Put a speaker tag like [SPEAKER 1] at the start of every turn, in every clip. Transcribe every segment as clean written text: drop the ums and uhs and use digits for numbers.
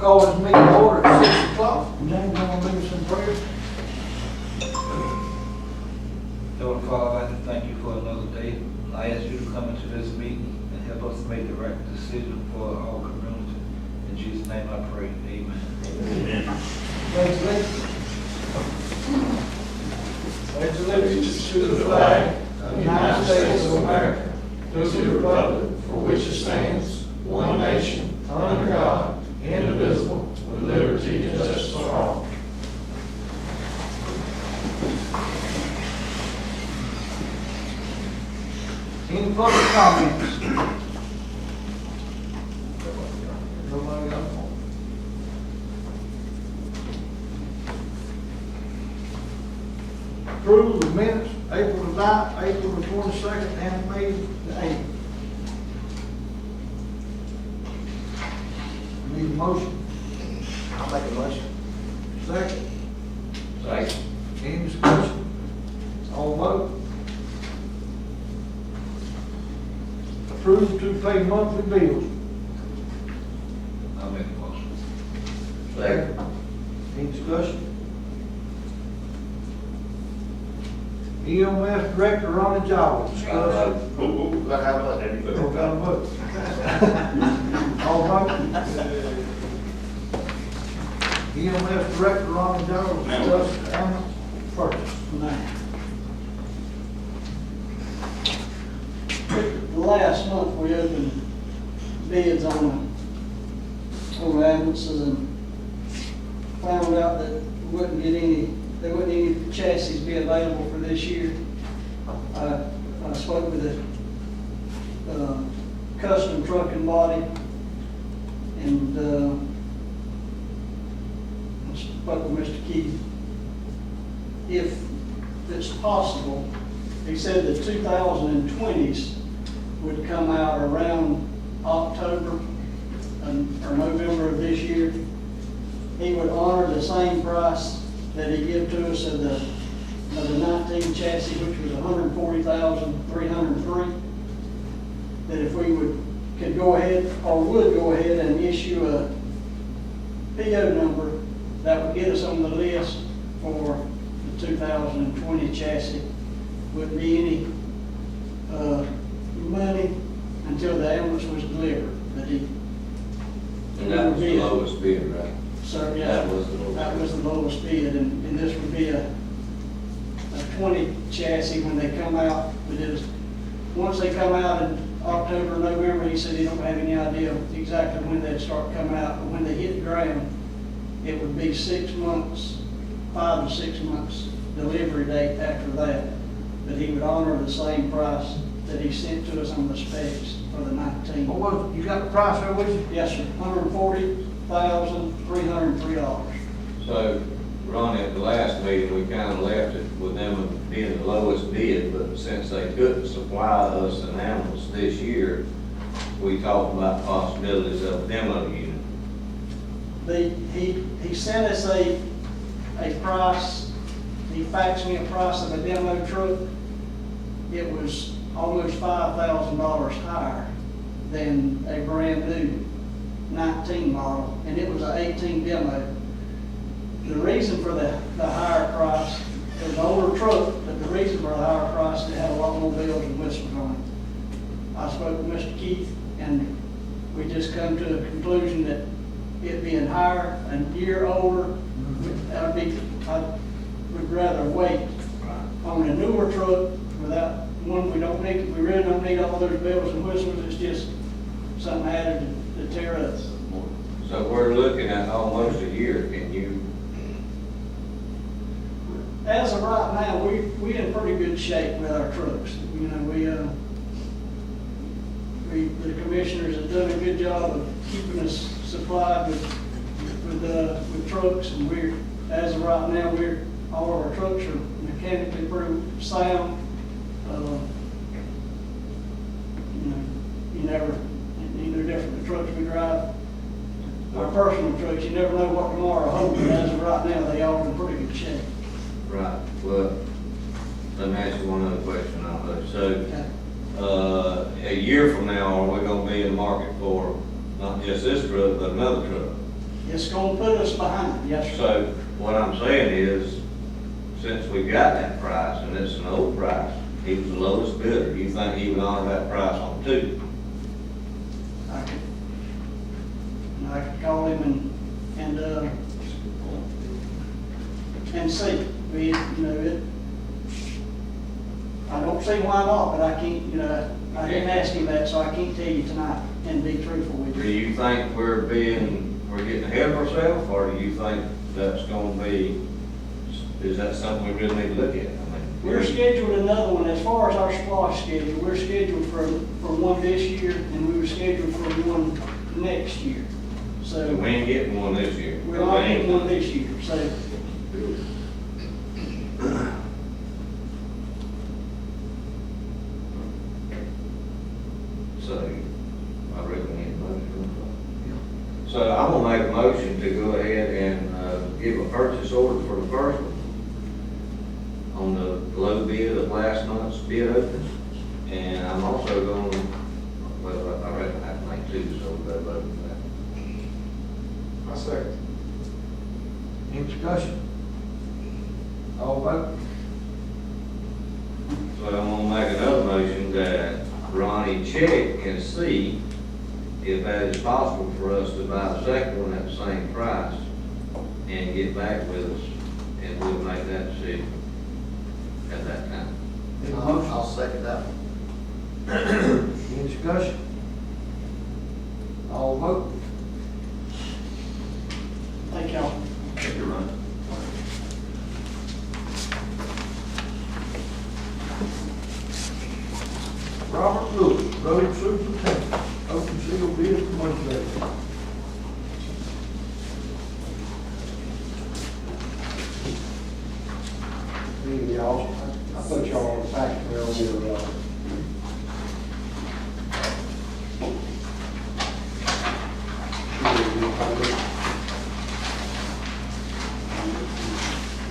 [SPEAKER 1] call this meeting to order at 6 o'clock. James, gonna lead us in prayer.
[SPEAKER 2] Lord Father, I'd like to thank you for another day. I ask you to come into this meeting and help us make the right decision for our community. In Jesus' name I pray, amen.
[SPEAKER 3] Amen.
[SPEAKER 1] Pledge allegiance. Pledge allegiance to the flag of the United States of America, to the republic for which it stands, one nation, under God, indivisible, with liberty and justice for all. Any further comments? Nobody got one? Approval of minutes, April the 9th, April the 22nd, and May the 8th. Need a motion?
[SPEAKER 4] I'll make a motion.
[SPEAKER 1] Second?
[SPEAKER 4] Second.
[SPEAKER 1] Any discussion? All vote? Approved to pay monthly bills.
[SPEAKER 2] I'll make a motion.
[SPEAKER 4] Second.
[SPEAKER 1] Any discussion? EMS Director Ronnie Jowell, discuss.
[SPEAKER 4] How about that?
[SPEAKER 1] Don't gotta vote. All vote? EMS Director Ronnie Jowell, discuss ambulance purchase.
[SPEAKER 5] Last month, we opened bids on ambulances and found out that there wouldn't any chassis be available for this year. I spoke with a custom truck and body, and I spoke with Mr. Keith. If it's possible, he said the 2020s would come out around October or November of this year. He would honor the same price that he gave to us of the 19 chassis, which was $140,303. That if we could go ahead or would go ahead and issue a PO number, that would get us on the list for the 2020 chassis. Wouldn't be any money until the ambulance was delivered. But he.
[SPEAKER 4] And that was the lowest bid, right?
[SPEAKER 5] So, yeah,
[SPEAKER 4] That was the lowest.
[SPEAKER 5] that was the lowest bid, and this would be a 20 chassis when they come out. But it was, once they come out in October, November, he said he don't have any idea exactly when they'd start coming out, but when they hit the ground, it would be 6 months, 5 to 6 months delivery date after that. But he would honor the same price that he sent to us on the specs for the 19.
[SPEAKER 1] What was it? You got the price there with you?
[SPEAKER 5] Yes, sir, $140,303.
[SPEAKER 4] So, Ronnie, at the last meeting, we kind of left it with them being the lowest bid, but since they couldn't supply us an ambulance this year, we talked about possibilities of demo unit.
[SPEAKER 5] He sent us a price, he faxed me a price of a demo truck. It was almost $5,000 higher than a brand new 19 model, and it was an 18 demo. The reason for the higher price, it was an older truck, but the reason for the higher price, it had a lot more bells and whistles on it. I spoke with Mr. Keith, and we just come to the conclusion that it being higher, a year older, I would rather wait on a newer truck without, one, we really don't need all those bells and whistles. It's just something added to tear us.
[SPEAKER 4] So we're looking at almost a year. Can you?
[SPEAKER 5] As of right now, we in pretty good shape with our trucks. You know, the commissioners have done a good job of keeping us supplied with trucks, and as of right now, all of our trucks are mechanically pretty sound. You know, they're different the trucks we drive. Our personal trucks, you never know what tomorrow holds, but as of right now, they all in pretty good shape.
[SPEAKER 4] Right. Well, let me ask you one other question. So,
[SPEAKER 5] Okay.
[SPEAKER 4] a year from now, are we going to be in the market for not just this truck, but another truck?
[SPEAKER 5] It's gonna put us behind, yes, sir.
[SPEAKER 4] So what I'm saying is, since we got that price and it's an old price, he was the lowest bidder, you think he would honor that price on two?
[SPEAKER 5] I could call him and see. We, I don't see why not, but I can't, I didn't ask him that, so I can't tell you tonight and be truthful with
[SPEAKER 4] Do
[SPEAKER 5] you.
[SPEAKER 4] you think we're getting ahead of ourselves, or do you think that's gonna be, is that something we really need to look at? I mean,
[SPEAKER 5] We're scheduled another one, as far as our splash schedule, we're scheduled for one this year, and we were scheduled for one next year.
[SPEAKER 4] So
[SPEAKER 5] So
[SPEAKER 4] we ain't getting one this year.
[SPEAKER 5] we're not getting one this year, so.
[SPEAKER 4] So, I reckon we need a motion. So I'm gonna make a motion to go ahead and, give a purchase order for the first one on the low bid of last month's bid opening. And I'm also gonna, well, I reckon I have to make two, so we'll go vote on that.
[SPEAKER 1] I second. Any discussion? All vote?
[SPEAKER 4] So I'm gonna make another motion that Ronnie check and see if that is possible for us to buy the second one at the same price and get back with us, and we'll make that decision at that time.
[SPEAKER 1] I'll second that one. Any discussion? All vote?
[SPEAKER 5] Thank y'all.
[SPEAKER 4] Thank you, Ron.
[SPEAKER 1] Robert Lewis, Road Superintendent, open seal bid for Monday. Hey, y'all, I put y'all on the back there on your,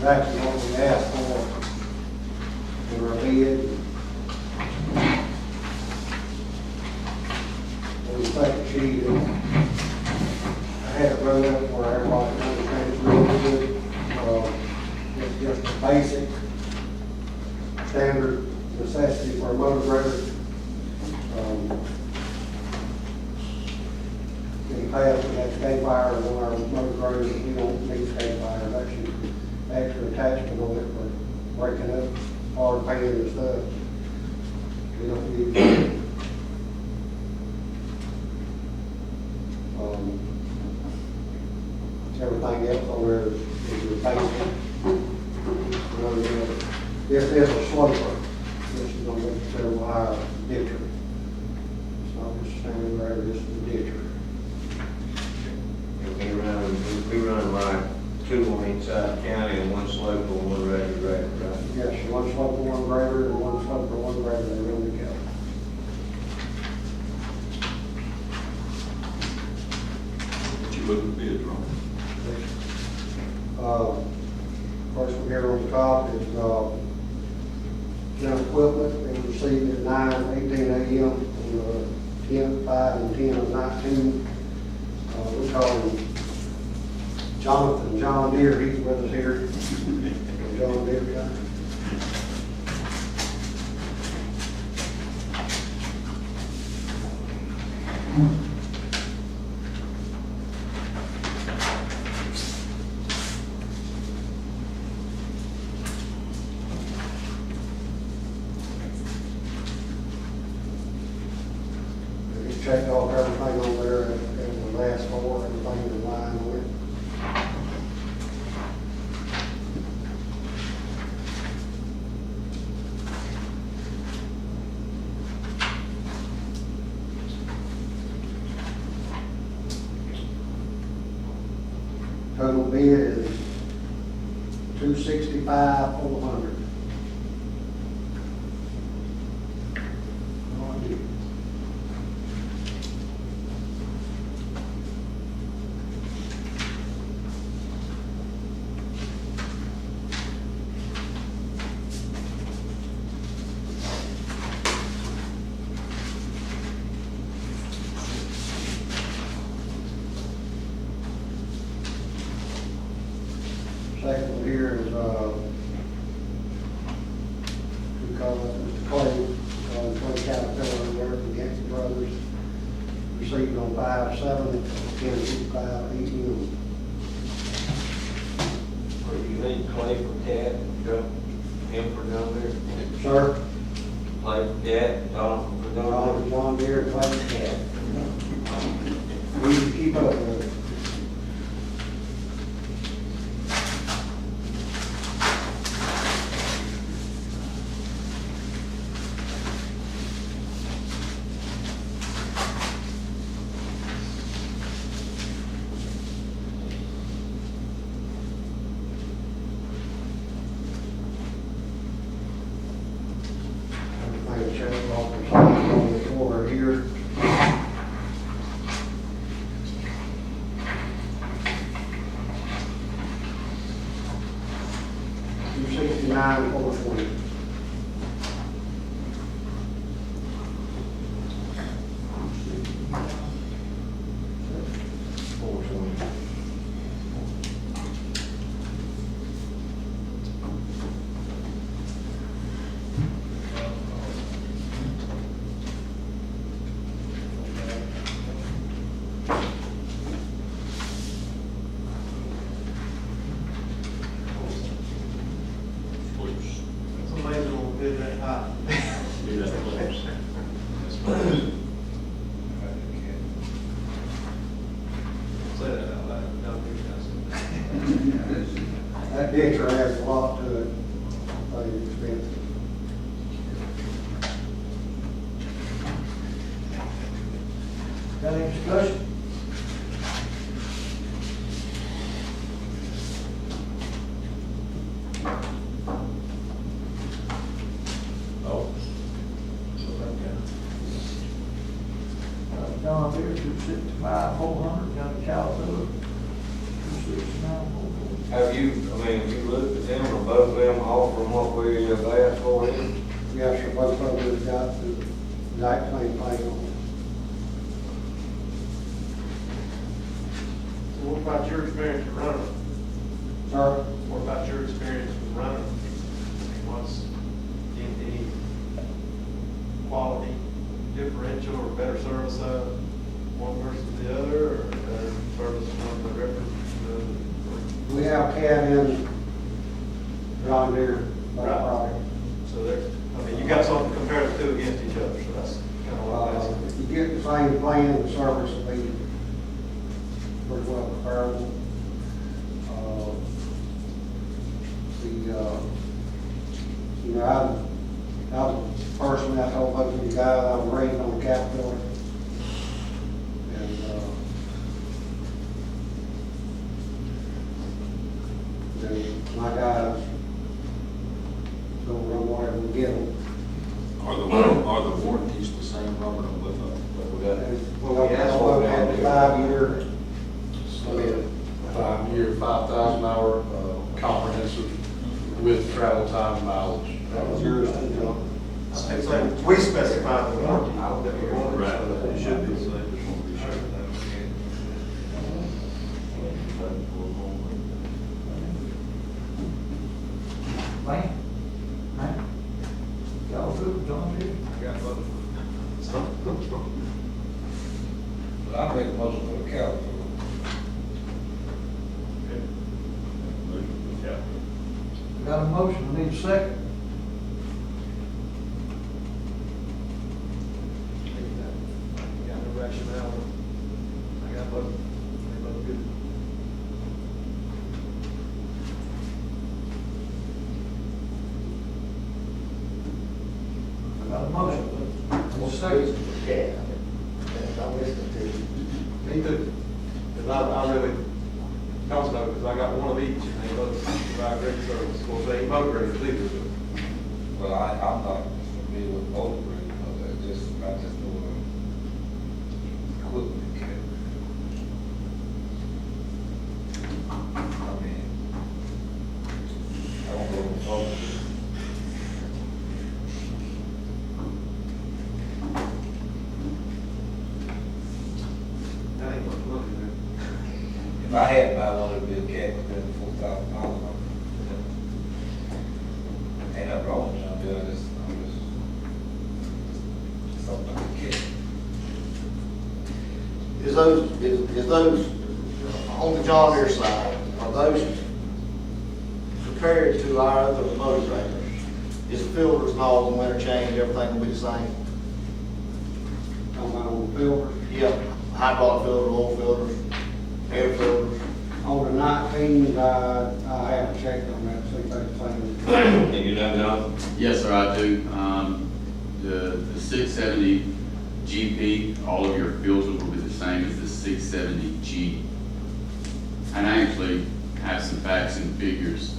[SPEAKER 1] that's what we asked for our bid. We think the sheet is, I had it wrote up for everybody to understand it's really good. It's just a basic, standard necessity for a motor grader. In the past, we had skate fires on our motor graders, we don't need skate fires, actually, extra attachment on it for breaking up hard painting and stuff. We don't need. Everything else on there is replacement. This is a sloper. This is on the several higher ditcher. It's not just a standing grader, this is a ditcher.
[SPEAKER 4] We run like two on each side of the county and one slope on one regular grader, right?
[SPEAKER 1] Yes, one slope for one grader and one slope for one grader, they run together.
[SPEAKER 3] What you looking to bid, Ron?
[SPEAKER 1] First one here on the top is, general equipment, we received at 9:18 a.m. on 10, 5 and 10 of 19. We call him Jonathan John Deere, he's with us here. John Deere guy. He checked off everything on there and the last four, everything in line with it. Total bid is $265,400.
[SPEAKER 6] here is, we call it Mr. Clay, Clay Caterpillar, there from Yankee Brothers, received on 5/7/10/55 AM.
[SPEAKER 4] You need Clay for Cat, go, him for down there.
[SPEAKER 6] Sir,
[SPEAKER 4] Clay for Cat, Jonathan for down
[SPEAKER 6] John Deere, Clay Cat. We need to keep up with it. Everything changed off the side on the order here. $269, $420.
[SPEAKER 3] Please.
[SPEAKER 1] It's amazing when we bid that high.
[SPEAKER 3] Do that, please.
[SPEAKER 1] Say that out loud, don't do that.
[SPEAKER 6] That ditcher adds a lot to it, very expensive.
[SPEAKER 1] Got any discussion? Oh.
[SPEAKER 7] John Deere, 265, 400, Young Caterpillar, 269, 440.
[SPEAKER 4] Have you, have you looked at them, or both of them offering what we have asked for here?
[SPEAKER 6] Yes, sir, both of them have got the exact same thing on it.
[SPEAKER 1] So what about your experience with running?
[SPEAKER 6] Sir,
[SPEAKER 1] What about your experience with running? What's any quality differential or better service out of one versus the other, or better service from the reference?
[SPEAKER 6] we have Cat in John Deere, both
[SPEAKER 1] Right.
[SPEAKER 6] products.
[SPEAKER 1] So there's, you got something to compare the two against each other, so that's kind of what I'm asking.
[SPEAKER 6] If you get the same plan, the service will be pretty well comparable. I was personally, I told both of you guys, I was raised on the Caterpillar. And, then my guys don't run whatever we get them.
[SPEAKER 3] Are the warranties the same, Robert, on both of them?
[SPEAKER 6] Well, that's what we had, 5 year.
[SPEAKER 1] So, 5-year, 5,000 hour comprehensive with travel time mileage.
[SPEAKER 6] That was yours too, John.
[SPEAKER 1] It's like, we specified the warranty that we wanted,
[SPEAKER 3] Right.
[SPEAKER 1] so it should be the same.
[SPEAKER 3] Just want to be sure.
[SPEAKER 7] Man, y'all good with John Deere?
[SPEAKER 2] I got both. But I make a motion for the Caterpillar.
[SPEAKER 7] We got a motion, we need a second.
[SPEAKER 1] Got no rationale. I got both, they both good.
[SPEAKER 7] We got a motion, need a second.
[SPEAKER 6] I'm listening to you.
[SPEAKER 1] Me too, because I really don't know, because I got one of each, and they both provide great service. Of course, they ain't both great either, but.
[SPEAKER 2] Well, I'm not familiar with both of them, I just know equipment can. I mean, I don't know what both of them.
[SPEAKER 1] That ain't much money there.
[SPEAKER 2] If I had to buy one, it'd be a Cat, it'd be $4,000.
[SPEAKER 8] is those, on the John Deere side, are those compared to our other motivators? Is the filters and all the winter change, everything will be the same?
[SPEAKER 6] On my own filter.
[SPEAKER 8] Yep, hydraulic filter, oil filters, air filters.
[SPEAKER 6] On the 19s, I haven't checked on that, see if that's the same.
[SPEAKER 4] And you know, John?
[SPEAKER 9] Yes, sir, I do. The 670 GP, all of your filters will be the same as the 670G. And I actually have some facts and figures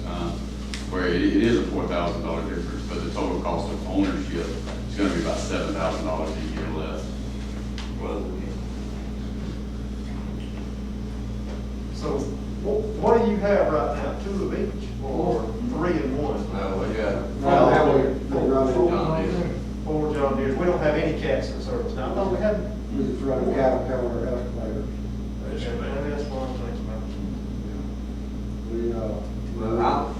[SPEAKER 9] where it is a $4,000 difference, but the total cost of ownership is going to be about $7,000 a year less.
[SPEAKER 1] So what do you have right now? 2 of each or 3 in one?
[SPEAKER 4] No, we got.
[SPEAKER 6] No, that we running,
[SPEAKER 4] John Deere.
[SPEAKER 1] 4 John Deere's. We don't have any cats in service now. No, we haven't.
[SPEAKER 6] we just running Caterpillar excavators.
[SPEAKER 1] Maybe that's one of the things about it.
[SPEAKER 6] We,
[SPEAKER 4] Well,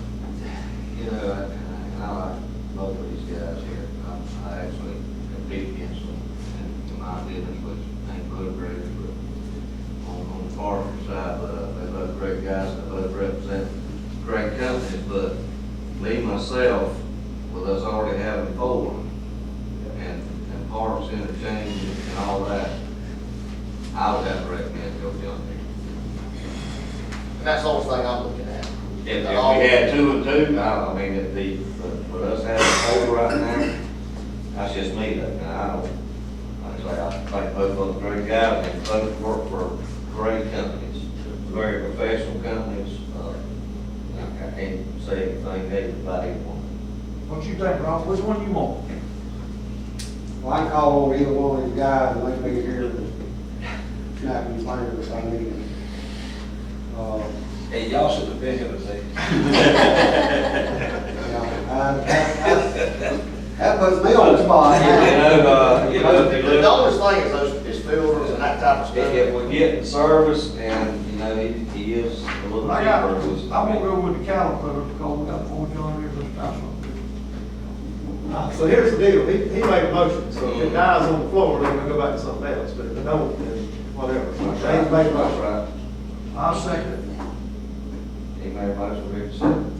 [SPEAKER 4] you know, I like both of these guys here. I actually compete against them in my business, which ain't both great, but on the forestry side, but they both great guys, and they both represent great companies, but me, myself, with us already having 4, and parts interchange and all that, I would have to recommend go John Deere.
[SPEAKER 8] And that's the only thing I'm looking at.
[SPEAKER 4] If we had 2 and 2, I mean, it'd be, but us having 4 right now, that's just me, though. Now, I don't, like I say, I think both of them great guys, and both work for great companies, very professional companies. I can't say anything negative about either one.
[SPEAKER 7] What you think, Rob? Which one you want?
[SPEAKER 6] well, I can call on either one of these guys and they be here and snap me fingers if I need them.
[SPEAKER 2] Hey, y'all should have been here today.
[SPEAKER 6] That puts me on the spot.
[SPEAKER 8] The only thing is those filters and that type of stuff.
[SPEAKER 4] If we get the service, and, you know, he is a little
[SPEAKER 7] I got,
[SPEAKER 4] cheaper.
[SPEAKER 7] I'm gonna go with the Caterpillar because we got 4 John Deere, this house.
[SPEAKER 1] So here's the deal. He made a motion. So if it dies on the floor, then we'll go back to something else. But if it don't, then whatever.
[SPEAKER 6] James made a
[SPEAKER 4] That's
[SPEAKER 6] motion.
[SPEAKER 4] right.
[SPEAKER 7] I'll second it.
[SPEAKER 4] He made a motion, Rick said.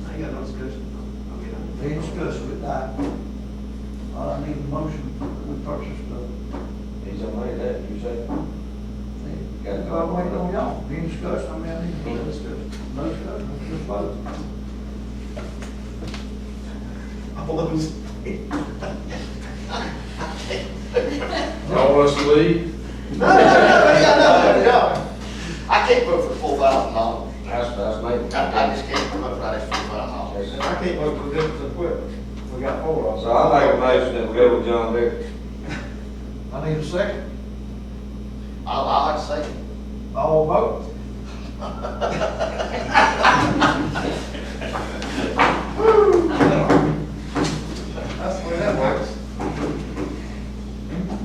[SPEAKER 1] I ain't got no discussion.
[SPEAKER 7] They discussed with that. I need a motion, we purchased
[SPEAKER 4] He's made that, you say?
[SPEAKER 7] I'm waiting on y'all. Any discussion? I mean, I need
[SPEAKER 1] No
[SPEAKER 7] to.
[SPEAKER 1] discussion.
[SPEAKER 7] No discussion, let's just vote.
[SPEAKER 1] All those.
[SPEAKER 3] All us leave?
[SPEAKER 8] No. I can't vote for $4,000.
[SPEAKER 4] That's me.
[SPEAKER 8] I just can't vote for that extra $4,000.
[SPEAKER 1] I can't vote for the difference in equipment. We got 4 of them.
[SPEAKER 4] So I make a motion that we go with John Deere.
[SPEAKER 7] I need a second.
[SPEAKER 8] I like to say,
[SPEAKER 7] All vote.
[SPEAKER 1] That's the way that works.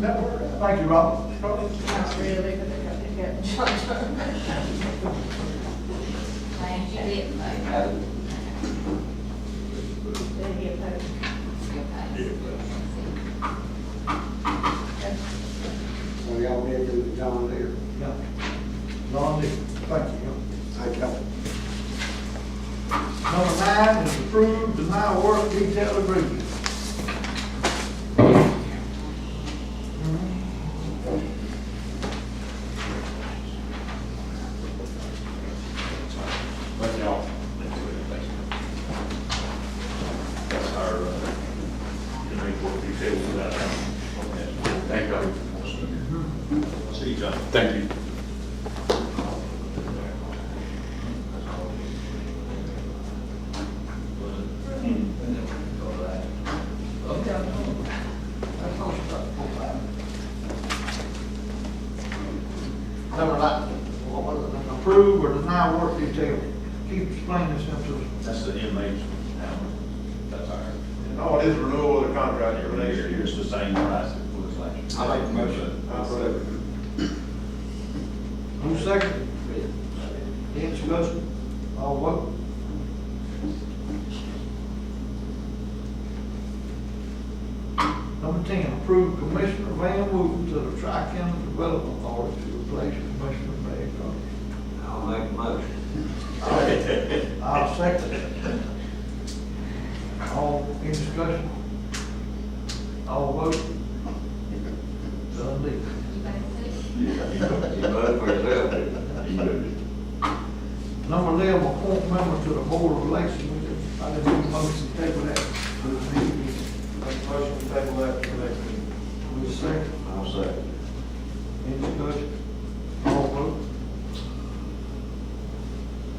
[SPEAKER 1] That works.
[SPEAKER 7] Thank you, Robert.
[SPEAKER 10] Not really, but they got John. Glad you didn't vote. Did he oppose?
[SPEAKER 6] So y'all did do the John Deere.
[SPEAKER 7] Yeah. John Deere, thank you.
[SPEAKER 6] Thank y'all.
[SPEAKER 7] Number 9 is approved deny work detail agreement.
[SPEAKER 3] Thank y'all. That's our, report details for that.
[SPEAKER 9] Thank you.
[SPEAKER 3] See you, John.
[SPEAKER 9] Thank you.
[SPEAKER 8] number 9, what was it?
[SPEAKER 7] Approve or deny work detail. Keep explaining this to us.
[SPEAKER 3] That's the inmates. That's our.
[SPEAKER 1] And all it is renewal of the contract for next year.
[SPEAKER 3] It's the same price it was last year.
[SPEAKER 8] I make the motion.
[SPEAKER 1] I'll second.
[SPEAKER 7] Who's second? Any discussion? All vote. Number 10, approve Commissioner Van Wooten to the Tri-County Development Authority to replace Commissioner Brad Carter.
[SPEAKER 4] I'll make a motion.
[SPEAKER 7] I'll second it. All in discussion? All vote? Done deal.
[SPEAKER 4] You vote for yourself.
[SPEAKER 7] Number 11, appoint member to the Board of Elections. I didn't need a motion to table that. to the meeting.
[SPEAKER 1] Make a motion to table that for next meeting.
[SPEAKER 7] With a second,
[SPEAKER 4] I'll say.
[SPEAKER 7] any discussion? All vote?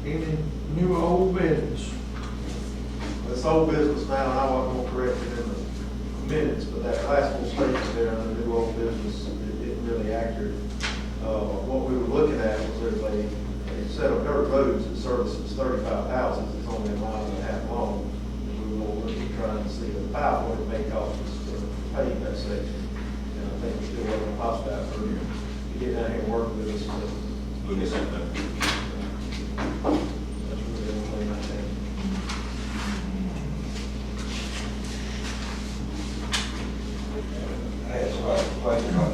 [SPEAKER 7] Any new or old business?
[SPEAKER 1] This old business now, and I wasn't going to correct it in the minutes, but that last little statement there on the new old business, it isn't really accurate. What we were looking at was there's a set of dirt roads that services 35 houses, it's only a mile and a half long. And we were looking, trying to see about what it may cost us to pave that section. And I think we're still waiting on Hostile for you to get down here and work with us.
[SPEAKER 3] Look at that.
[SPEAKER 1] That's really the only thing I think.
[SPEAKER 2] I had somebody complain about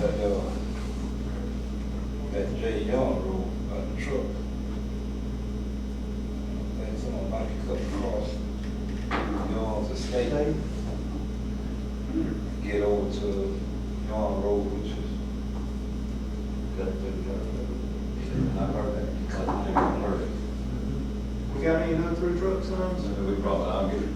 [SPEAKER 2] that J. Young road, about the truck. I think someone might be cutting across Young's estate. Get over to Young Road, which is. I heard that. I heard it.
[SPEAKER 1] We got any no through truck signs?
[SPEAKER 3] We probably, I'll get it.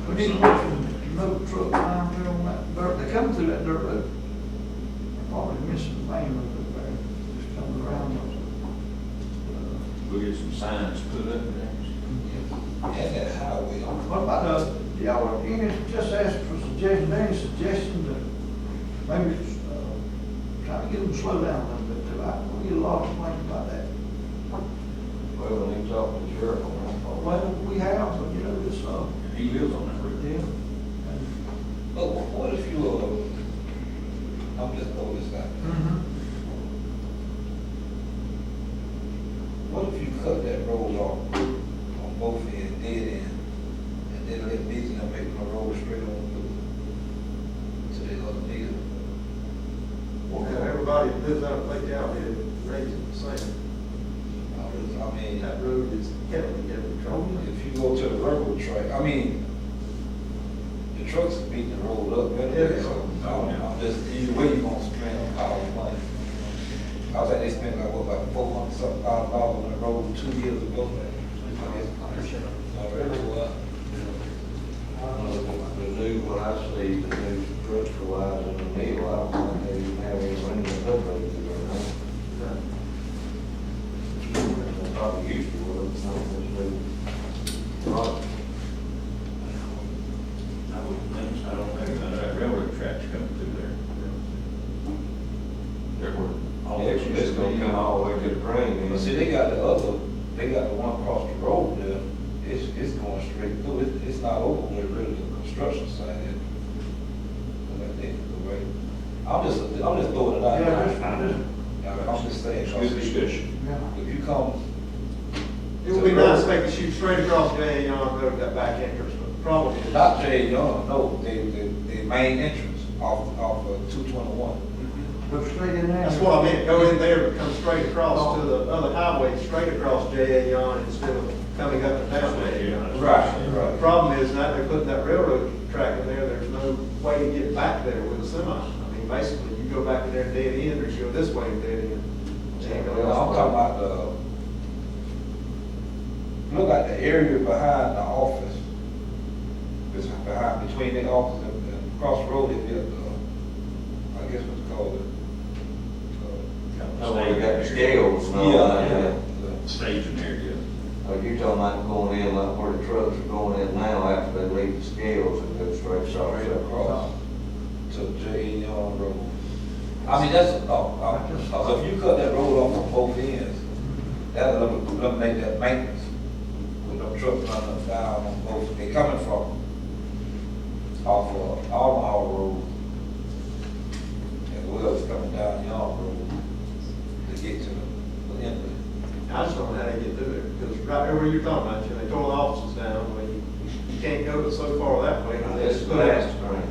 [SPEAKER 7] We need motion, no truck line there on that dirt, they come through that dirt road. They're probably missing the main road there, just coming around those.
[SPEAKER 3] We'll get some signs put up there.
[SPEAKER 2] And that highway.
[SPEAKER 7] What about, y'all, any, just ask for suggestions, any suggestions that maybe, try to get them to slow down a little bit too, we get a lot of complaints about that.
[SPEAKER 4] Well, we need to talk to the sheriff on that.
[SPEAKER 7] Well, we have, but you know, it's,
[SPEAKER 3] He lives on that road.
[SPEAKER 7] yeah.
[SPEAKER 2] But what if you, I'm just throwing this out. What if you cut that road off on both ends, dead end, and then let Beasley make my road straight on to the other deal?
[SPEAKER 1] Yeah, everybody that lives out of Lake Alligator raised the same.
[SPEAKER 2] I mean,
[SPEAKER 1] That road is heavily troubled.
[SPEAKER 2] if you go to the railroad track, I mean, the trucks are beating the road up,
[SPEAKER 1] Yeah.
[SPEAKER 2] so I'm just, either way you gonna spend a pile of money. I think they spent like, what, about $400-something thousand on the road 2 years ago. I guess. Really, well.
[SPEAKER 4] The new, when I see the new structure wise in the middle, I don't think they even have any running the hood road through there now. They probably used to, but it's not this new project.
[SPEAKER 3] I don't think that railroad tracks coming through there. There were.
[SPEAKER 4] Yeah, it's gonna come all the way to the drain.
[SPEAKER 2] But see, they got the one across the road there, it's going straight through, it's not over where really the construction site is. Like they go right. I'm just throwing it out there. I'm just saying.
[SPEAKER 3] It's good discussion.
[SPEAKER 2] If you come.
[SPEAKER 1] It would be nice if they could shoot straight across J. Young, go to that back entrance, but the problem is.
[SPEAKER 2] Not J. Young, no, the main entrance off of 221.
[SPEAKER 7] Go straight in there.
[SPEAKER 1] That's what I meant, go in there and come straight across to the other highway, straight across J. Young instead of coming up and down J. Young.
[SPEAKER 2] Right.
[SPEAKER 1] The problem is now they're putting that railroad track in there, there's no way to get back there with a semi. I mean, basically, you go back in there dead end, or you go this way and dead end.
[SPEAKER 2] Well, I'm talking about look at the area behind the office. It's behind, between the office and across the road, they built, I guess what's it called.
[SPEAKER 4] Oh, we got the scales and all that.
[SPEAKER 2] Yeah.
[SPEAKER 3] Staging area.
[SPEAKER 4] Like you're talking about going in, like where the trucks are going in now after they leave the scales and go straight
[SPEAKER 2] Straight
[SPEAKER 4] across.
[SPEAKER 2] across to J. Young Road. I mean, that's a thought. So if you cut that road off on both ends, that'll eliminate that maintenance with them trucks running up down on both. They coming from off of Alma Road, and Wells coming down Young Road to get to the inlet.
[SPEAKER 1] I just don't know how they get through there, because right there where you're talking about, they tore the offices down, well, you can't go so far that way.
[SPEAKER 4] This is last, right?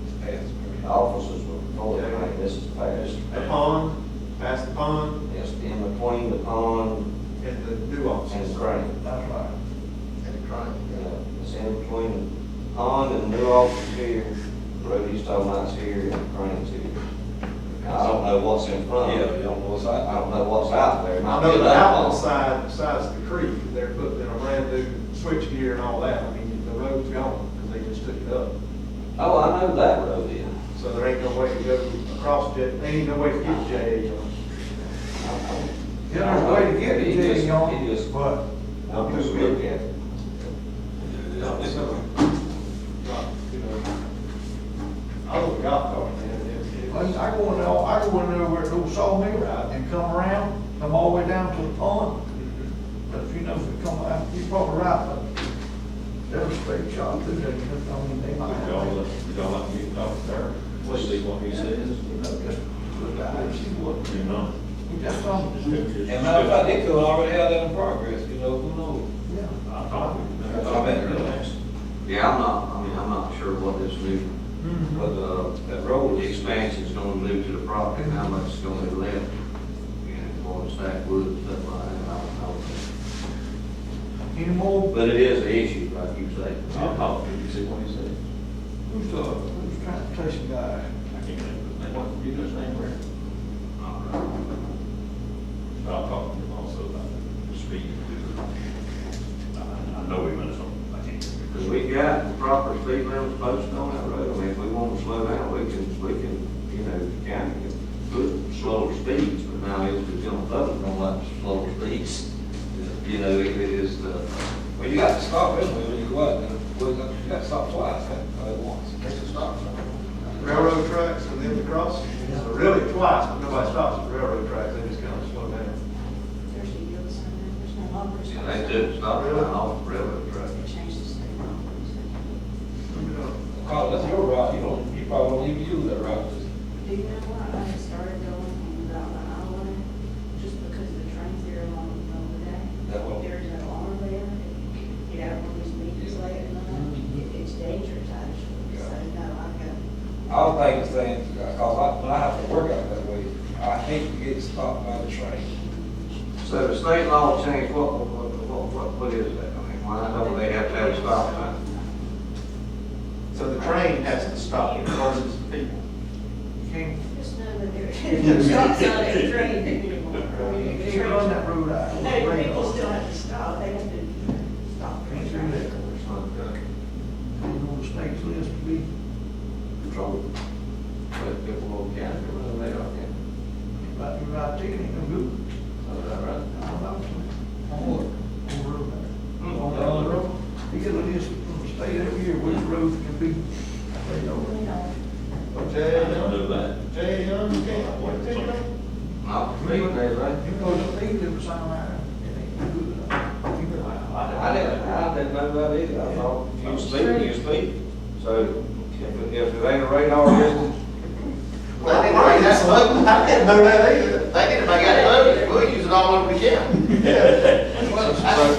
[SPEAKER 2] It's past.
[SPEAKER 4] offices were before, I think this is past.
[SPEAKER 1] The pond, past the pond,
[SPEAKER 4] It's in between the pond
[SPEAKER 1] and the new
[SPEAKER 4] and
[SPEAKER 1] offices.
[SPEAKER 4] the crane.
[SPEAKER 7] That's right.
[SPEAKER 8] And crying.
[SPEAKER 4] Yeah, it's in between the pond and the new office here, the road he's talking about's here, and the crane's here. I don't know what's in front.
[SPEAKER 2] Yeah, you don't know what's out.
[SPEAKER 4] I don't know what's out there. It might
[SPEAKER 1] I
[SPEAKER 4] be
[SPEAKER 1] know the
[SPEAKER 4] that
[SPEAKER 1] outlet
[SPEAKER 4] long.
[SPEAKER 1] side, besides the creek, they're putting in a brand new switch gear and all that. I mean, the road's gone, because they just took it up.
[SPEAKER 4] Oh, I know that road is.
[SPEAKER 1] So there ain't no way to go across J, there ain't no way to get J on.
[SPEAKER 7] Yeah, there's a way to get
[SPEAKER 4] He
[SPEAKER 7] it,
[SPEAKER 4] just-
[SPEAKER 7] you know,
[SPEAKER 4] he just-
[SPEAKER 7] but
[SPEAKER 4] I'm just looking at it.
[SPEAKER 1] It's not, you know, I love the golf cart, man.
[SPEAKER 7] I go in there where the old sawmill and come around, come all the way down to the pond. But if you know, if you come out, you're probably right, but there's a straight shot through there, I mean, they might.
[SPEAKER 3] Y'all like me to talk there, let's see what he says.
[SPEAKER 7] You know, just look out and see what,
[SPEAKER 3] You know.
[SPEAKER 7] just something.
[SPEAKER 2] And matter of fact, they could already have that in progress, you know, who knows?
[SPEAKER 7] Yeah.
[SPEAKER 3] I'll talk to him.
[SPEAKER 2] I bet.
[SPEAKER 4] Yeah, I'm not sure what this new, but, that road expansion's gonna move to the property, and how much is gonna be left. And for the stack wood and stuff like that, I don't know.
[SPEAKER 7] Any more,
[SPEAKER 4] But it is an issue, like you say.
[SPEAKER 3] I'll talk to him, see what he says.
[SPEAKER 7] who's transportation guy?
[SPEAKER 3] I can't remember his name, what, you know his name, Rick? But I'll talk to him also about the speed. I know he went some, I can't.
[SPEAKER 4] Because we got the proper speed limits posted on that road. I mean, if we want to slow down, we can, you know, the county can put slower speeds, but now it's become public, don't like slower speeds. You know, it is the,
[SPEAKER 2] Well, you got to stop anyway when you go out there. Well, you got to stop twice, once.
[SPEAKER 8] They should stop.
[SPEAKER 1] Railroad tracks and then the crossing, so really twice, but nobody stops at railroad tracks, they just kind of slow down.
[SPEAKER 10] There's a yield sign there, there's no longer.
[SPEAKER 4] you know, they do stop right off the railroad track.
[SPEAKER 10] They changed the state law.
[SPEAKER 2] Carl, that's your route, you probably won't even use that route.
[SPEAKER 10] Do you know what, I had started going about the highway, just because the trains there along the day.
[SPEAKER 2] That will-
[SPEAKER 10] There's no arm there, get out on these meetings late at night, it's dangerous actually, so no, I go.
[SPEAKER 2] I was thinking, saying, cause when I have to work out that way, I hate to get stopped by the train.
[SPEAKER 4] So the state law changed, what is that? I mean, why don't they have to have a stop sign?
[SPEAKER 1] So the train has to stop in front of the people.
[SPEAKER 7] You can't,
[SPEAKER 10] Just know that there's no stop sign at the train anymore. I mean,
[SPEAKER 7] you
[SPEAKER 10] the
[SPEAKER 7] can't run that road out.
[SPEAKER 10] No, people still have to stop, they have to stop.
[SPEAKER 7] Can't do that. Ain't on the state's list to be,
[SPEAKER 4] Control. But people will county, well, they don't get.
[SPEAKER 7] about your right ticket, ain't no good.
[SPEAKER 4] Oh, is that right?
[SPEAKER 7] I don't know. On what? On the road there. On the other road. You get a list from the state every year, which roads can be, they know.
[SPEAKER 1] Jay,
[SPEAKER 3] I know that.
[SPEAKER 1] Jay Young, you can't, what, Jay Young?
[SPEAKER 4] Not for me, they right?
[SPEAKER 7] You know, the state lives sign out, it ain't no good.
[SPEAKER 4] I didn't know that either. I thought you speak, you speak. So if it ain't a radar distance,
[SPEAKER 8] Well, they didn't make that vote.
[SPEAKER 1] I didn't know that either.
[SPEAKER 8] They didn't make that vote. We'll use it all over the county.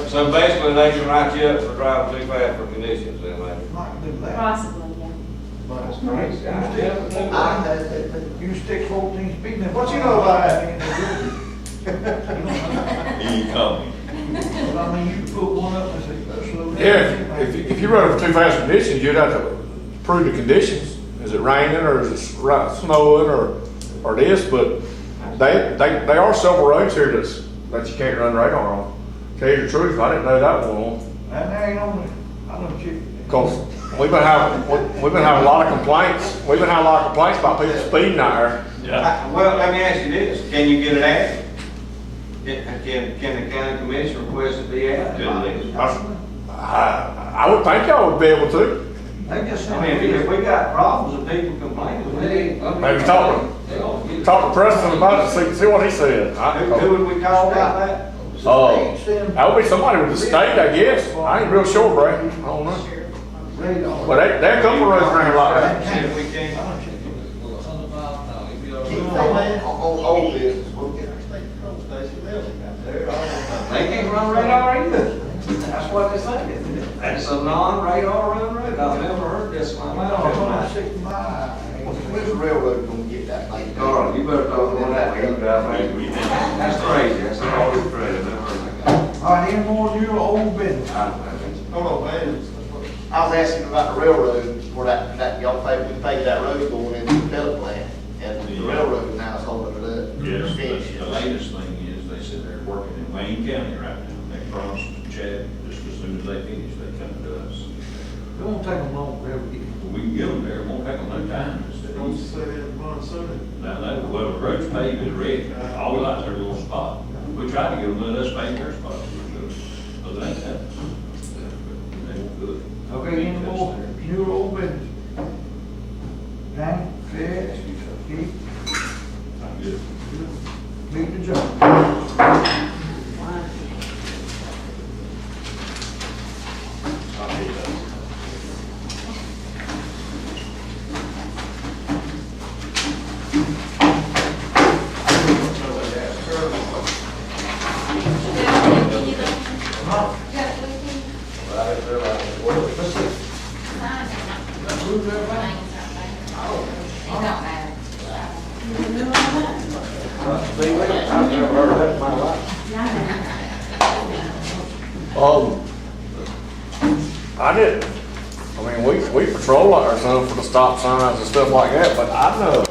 [SPEAKER 4] so basically they can write you up for driving too fast for conditions, then maybe.
[SPEAKER 7] Might do that.
[SPEAKER 10] Possibly, yeah.
[SPEAKER 7] But
[SPEAKER 4] That's crazy.
[SPEAKER 7] you stick 14 speed limit.
[SPEAKER 1] What you know about that?
[SPEAKER 3] He coming.
[SPEAKER 7] But I mean, you can put one up and say, let's slow down.
[SPEAKER 11] Yeah, if you run it for too fast conditions, you'd have to prove the conditions. Is it raining or is it snowing or this? But they are several roads here that you can't run radar on. Tell you the truth, I didn't know that one.
[SPEAKER 7] And there ain't only, I know you.
[SPEAKER 11] Cause we've been having a lot of complaints. We've been having a lot of complaints about people speeding out there.
[SPEAKER 3] Yeah.
[SPEAKER 4] Well, let me ask you this, can you get it added? Can the county commission request it be added to the list?
[SPEAKER 11] I would think y'all would be able to.
[SPEAKER 7] They just
[SPEAKER 4] I mean, if we got problems and people complaining, we need.
[SPEAKER 11] Maybe talk to Preston about it, see what he said.
[SPEAKER 4] Who would we call about that?
[SPEAKER 11] That would be somebody with the state, I guess. I ain't real sure, Bray. I don't know. But there are a couple of roads around here like that.
[SPEAKER 4] See if we can.
[SPEAKER 8] On old business, we'll get our state control station building out there.
[SPEAKER 4] They can't run radar either. That's what they say. It's a non-radar run road. I've never heard this one.
[SPEAKER 7] Well, 60 miles.
[SPEAKER 8] When's the railroad gonna get that thing?
[SPEAKER 4] Carl, you better talk about that when you drive by. That's crazy, that's all it's crazy.
[SPEAKER 7] All right, any more new or old business?
[SPEAKER 8] Hold on, man. I was asking about the railroad, where that y'all paid, we paid that road going into the pellet plant, and the railroad now is holding it up.
[SPEAKER 3] Yes,
[SPEAKER 8] Finish
[SPEAKER 3] the
[SPEAKER 8] it.
[SPEAKER 3] latest thing is, they said they're working in Wayne County right now. They promised Chad, just as soon as they finish, they come to us.
[SPEAKER 7] It won't take them long to ever get.
[SPEAKER 3] We can get them there, it won't take them no time. It's that
[SPEAKER 1] Don't
[SPEAKER 3] easy.
[SPEAKER 1] say that monsoon.
[SPEAKER 3] Now, well, the road's paved and ready, all we like is their little spot. We tried to get them to let us pave their spot, but they ain't that. They won't do it.
[SPEAKER 7] Okay, any more new or old business? Danny, Fred, Keith,
[SPEAKER 3] I'm good.
[SPEAKER 7] meet the judge.
[SPEAKER 3] I'll be back.
[SPEAKER 11] I've never heard that in my life. I didn't. I mean, we patrol ourselves for the stop signs and stuff like that, but I know